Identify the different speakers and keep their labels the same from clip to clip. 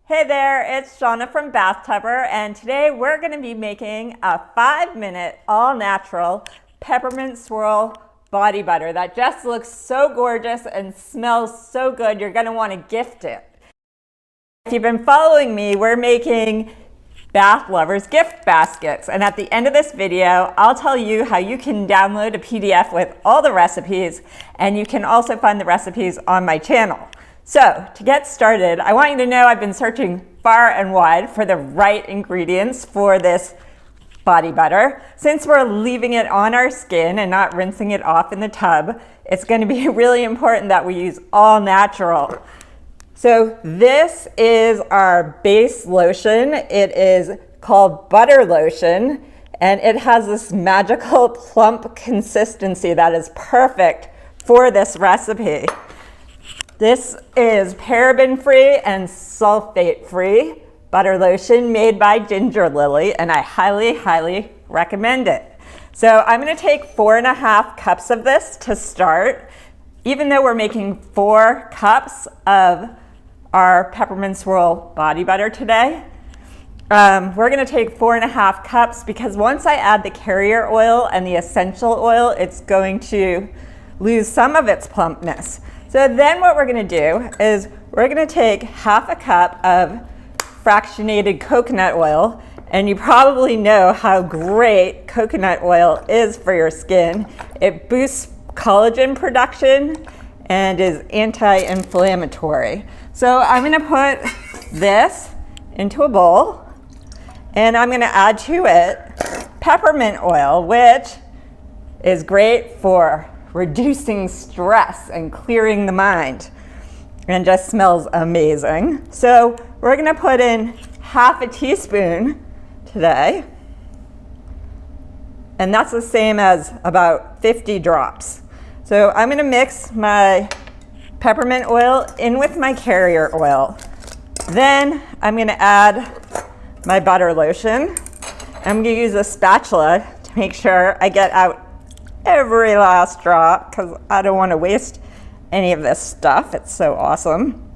Speaker 1: Hey there, it's Shauna from Bathtubber, and today we're going to be making a 5-minute all-natural peppermint swirl body butter that just looks so gorgeous and smells so good you're going to want to gift it. If you've been following me, we're making bath lovers gift baskets, and at the end of this video I'll tell you how you can download a PDF with all the recipes, and you can also find the recipes on my channel. So, to get started, I want you to know I've been searching far and wide for the right ingredients for this body butter. Since we're leaving it on our skin and not rinsing it off in the tub, it's going to be really important that we use all natural. So this is our base lotion. It is called butter lotion, and it has this magical plump consistency that is perfect for this recipe. This is paraben-free and sulfate-free butter lotion made by Ginger Lily, and I highly, highly recommend it. So I'm going to take 4.5 cups of this to start. Even though we're making 4 cups of our Peppermint Swirl body butter today, we're going to take 4.5 cups because once I add the carrier oil and the essential oil, it's going to lose some of its plumpness. So then what we're going to do is we're going to take 1/2 cup of fractionated coconut oil, and you probably know how great coconut oil is for your skin. It boosts collagen production and is anti-inflammatory. So I'm going to put this into a bowl, and I'm going to add to it peppermint oil, which is great for reducing stress and clearing the mind, and just smells amazing. So we're going to put in 1/2 teaspoon today, and that's the same as about 50 drops. So I'm going to mix my peppermint oil in with my carrier oil. Then I'm going to add my butter lotion. I'm going to use a spatula to make sure I get out every last drop because I don't want to waste any of this stuff. It's so awesome.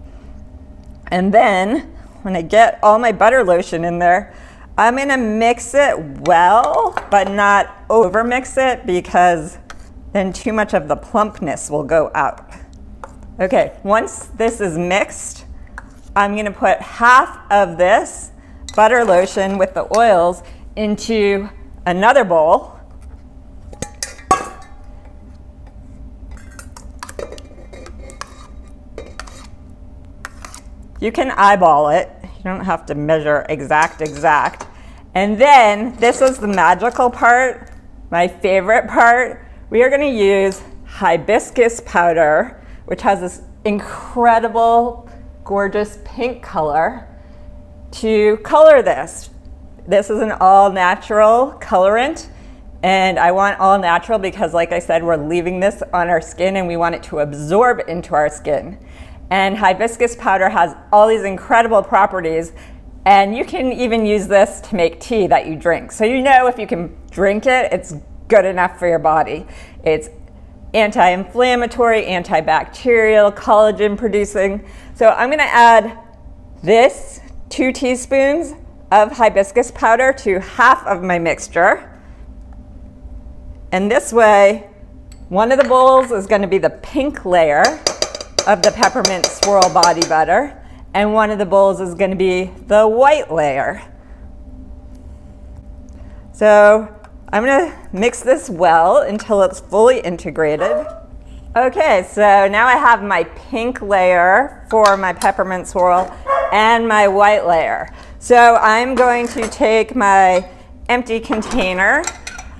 Speaker 1: And then when I get all my butter lotion in there, I'm going to mix it well, but not over mix it because then too much of the plumpness will go out. Okay, once this is mixed, I'm going to put 1/2 of this butter lotion with the oils into another bowl. You can eyeball it. You don't have to measure exact. And then this is the magical part, my favorite part. We are going to use hibiscus powder, which has this incredible, gorgeous pink color, to color this. This is an all-natural colorant, and I want all natural because, like I said, we're leaving this on our skin and we want it to absorb into our skin. And hibiscus powder has all these incredible properties, and you can even use this to make tea that you drink. So you know if you can drink it, it's good enough for your body. It's anti-inflammatory, antibacterial, collagen producing. So I'm going to add this 2 teaspoons of hibiscus powder to 1/2 of my mixture. And this way, one of the bowls is going to be the pink layer of the Peppermint Swirl body butter, and one of the bowls is going to be the white layer. So I'm going to mix this well until it's fully integrated. Okay, so now I have my pink layer for my Peppermint Swirl and my white layer. So I'm going to take my empty container.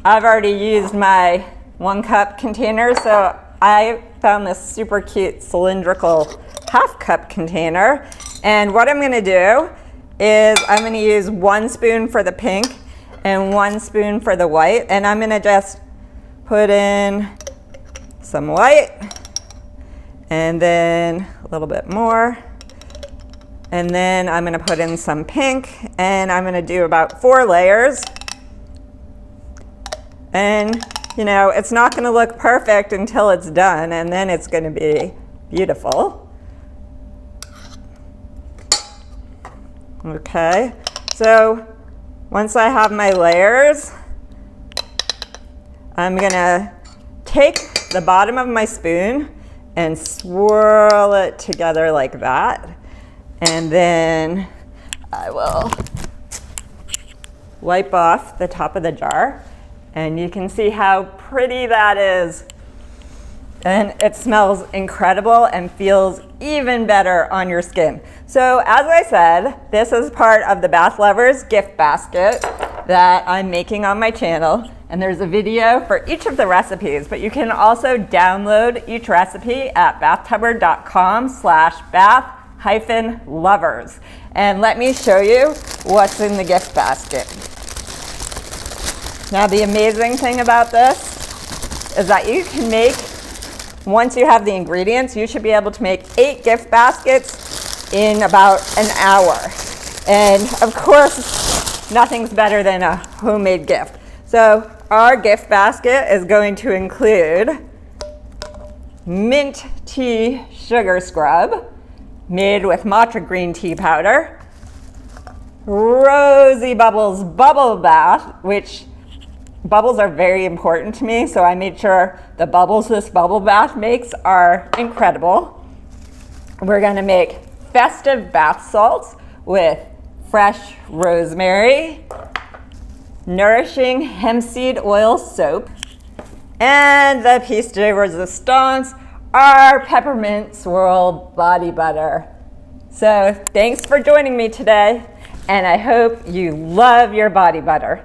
Speaker 1: I've already used my 1 cup container, so I found this super cute cylindrical 1/2 cup container. And what I'm going to do is I'm going to use 1 spoon for the pink and 1 spoon for the white. And I'm going to just put in some white and then a little bit more. And then I'm going to put in some pink, and I'm going to do about 4 layers. And you know, it's not going to look perfect until it's done, and then it's going to be beautiful. Okay, so once I have my layers, I'm gonna take the bottom of my spoon and swirl it together like that. And then I will wipe off the top of the jar. And you can see how pretty that is. And it smells incredible and feels even better on your skin. So as I said, this is part of the Bath Lovers gift basket that I'm making on my channel. And there's a video for each of the recipes, but you can also download each recipe at bathtubber.com/bath-lovers. And let me show you what's in the gift basket. Now the amazing thing about this is that you can make, once you have the ingredients, you should be able to make 8 gift baskets in about an hour. And of course, nothing's better than a homemade gift. So our gift basket is going to include mint tea sugar scrub made with matcha green tea powder, Rosy Bubbles bubble bath, which bubbles are very important to me, so I made sure the bubbles this bubble bath makes are incredible. We're going to make festive bath salts with fresh rosemary, nourishing hemp seed oil soap, and the piece de resistance, our Peppermint Swirl body butter. So thanks for joining me today, and I hope you love your body butter.